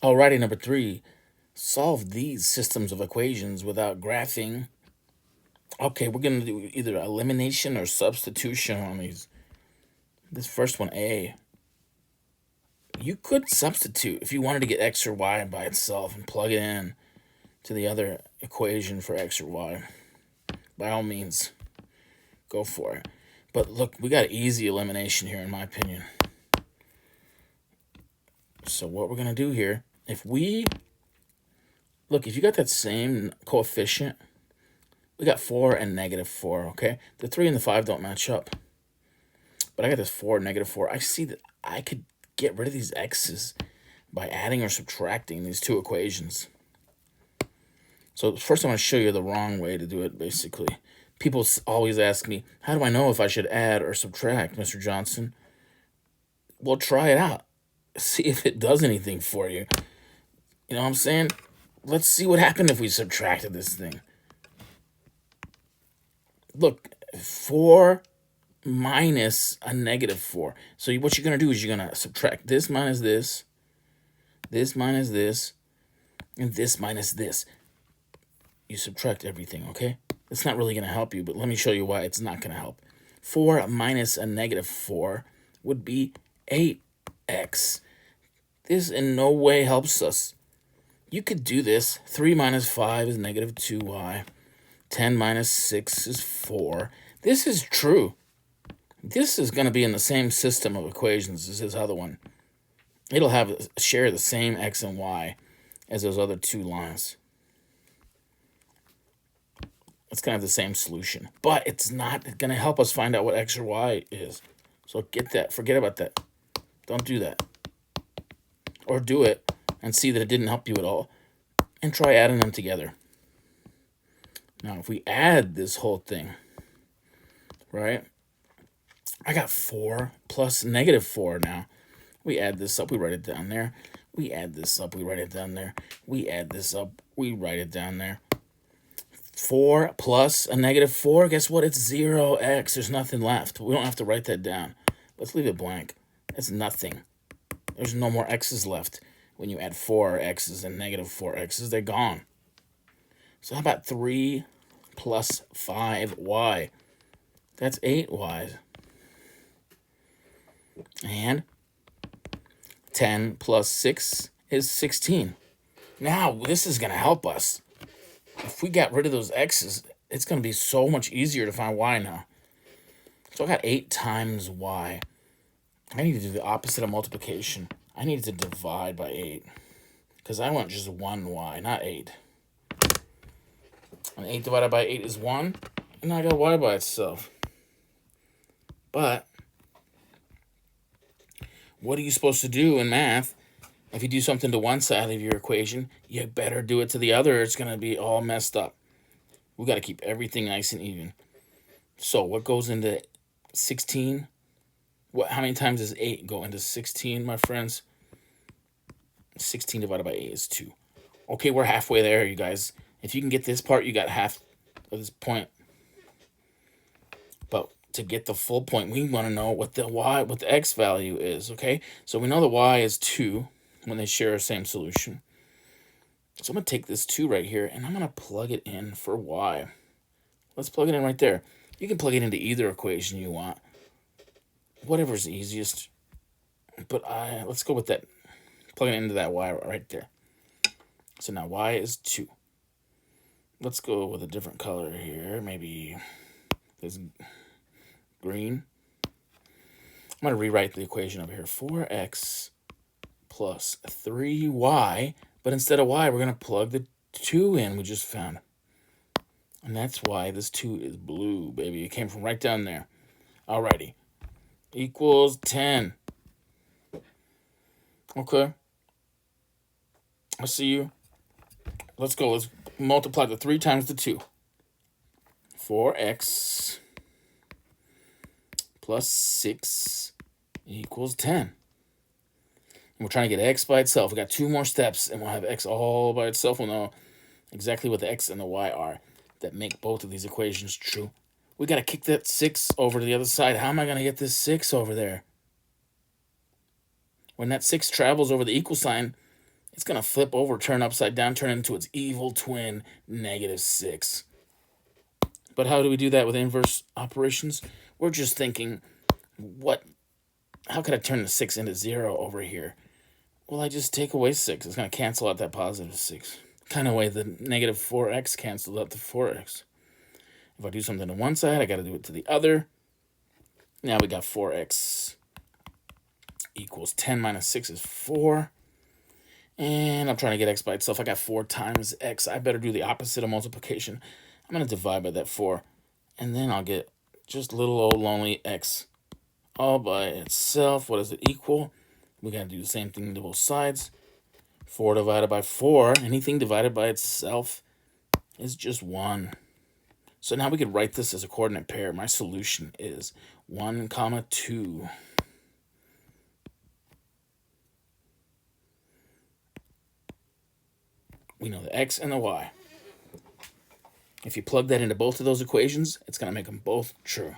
Alrighty, number 3. Solve these systems of equations without graphing. Okay, we're going to do either elimination or substitution on these. This first one, A. You could substitute if you wanted to get x or y by itself and plug it in to the other equation for x or y. By all means, go for it. But look, we got easy elimination here, in my opinion. So what we're going to do here, if you got that same coefficient, we got 4 and -4, okay? The 3 and the 5 don't match up. But I got this 4 and -4. I see that I could get rid of these x's by adding or subtracting these two equations. So first I'm going to show you the wrong way to do it, basically. People always ask me, how do I know if I should add or subtract, Mr. Johnson? Well, try it out. See if it does anything for you. You know what I'm saying? Let's see what happened if we subtracted this thing. Look, 4 minus a -4. So what you're going to do is you're going to subtract this minus this minus this, and this minus this. You subtract everything, okay? It's not really going to help you, but let me show you why it's not going to help. 4 minus a -4 would be 8x. This in no way helps us. You could do this. 3 minus 5 is -2y. 10 minus 6 is 4. This is true. This is going to be in the same system of equations as this other one. It'll share the same x and y as those other two lines. It's going to have the same solution. But it's not going to help us find out what x or y is. So get that. Forget about that. Don't do that. Or do it and see that it didn't help you at all. And try adding them together. Now, if we add this whole thing, right? I got 4 plus -4 now. We add this up, we write it down there. We add this up, we write it down there. We add this up, we write it down there. 4 plus a -4, guess what? It's 0x. There's nothing left. We don't have to write that down. Let's leave it blank. It's nothing. There's no more x's left. When you add 4x's and -4x's, they're gone. So how about 3 plus 5y? That's 8y. And 10 plus 6 is 16. Now, this is going to help us. If we got rid of those x's, it's going to be so much easier to find y now. So I got 8 times y. I need to do the opposite of multiplication. I need to divide by 8. Because I want just 1y, not 8. And 8 divided by 8 is 1. And I got y by itself. But what are you supposed to do in math? If you do something to one side of your equation, you better do it to the other. It's going to be all messed up. We got to keep everything nice and even. So what goes into 16? How many times does 8 go into 16, my friends? 16 divided by 8 is 2. Okay, we're halfway there, you guys. If you can get this part, you got half of this point. But to get the full point, we want to know what the x value is, okay? So we know the y is 2 when they share the same solution. So I'm going to take this 2 right here, and I'm going to plug it in for y. Let's plug it in right there. You can plug it into either equation you want. Whatever's easiest. But let's go with that. Plug it into that y right there. So now y is 2. Let's go with a different color here. Maybe this green. I'm going to rewrite the equation over here. 4x plus 3y. But instead of y, we're going to plug the 2 in we just found. And that's why this 2 is blue, baby. It came from right down there. Alrighty. Equals 10. Okay. I see you. Let's go. Let's multiply the 3 times the 2. 4x plus 6 equals 10. And we're trying to get x by itself. We got 2 more steps, and we'll have x all by itself. We'll know exactly what the x and the y are that make both of these equations true. We got to kick that 6 over to the other side. How am I going to get this 6 over there? When that 6 travels over the equal sign, it's going to flip over, turn upside down, turn into its evil twin, -6. But how do we do that with inverse operations? We're just thinking, how could I turn the 6 into 0 over here? Well, I just take away 6. It's going to cancel out that +6. Kind of way the -4x cancels out the 4x. If I do something to one side, I got to do it to the other. Now we got 4x equals 10 minus 6 is 4. And I'm trying to get x by itself. I got 4 times x. I better do the opposite of multiplication. I'm going to divide by that 4. And then I'll get just little old lonely x all by itself. What does it equal? We got to do the same thing to both sides. 4 divided by 4. Anything divided by itself is just 1. So now we could write this as a coordinate pair. My solution is 1, 2. We know the x and the y. If you plug that into both of those equations, it's going to make them both true.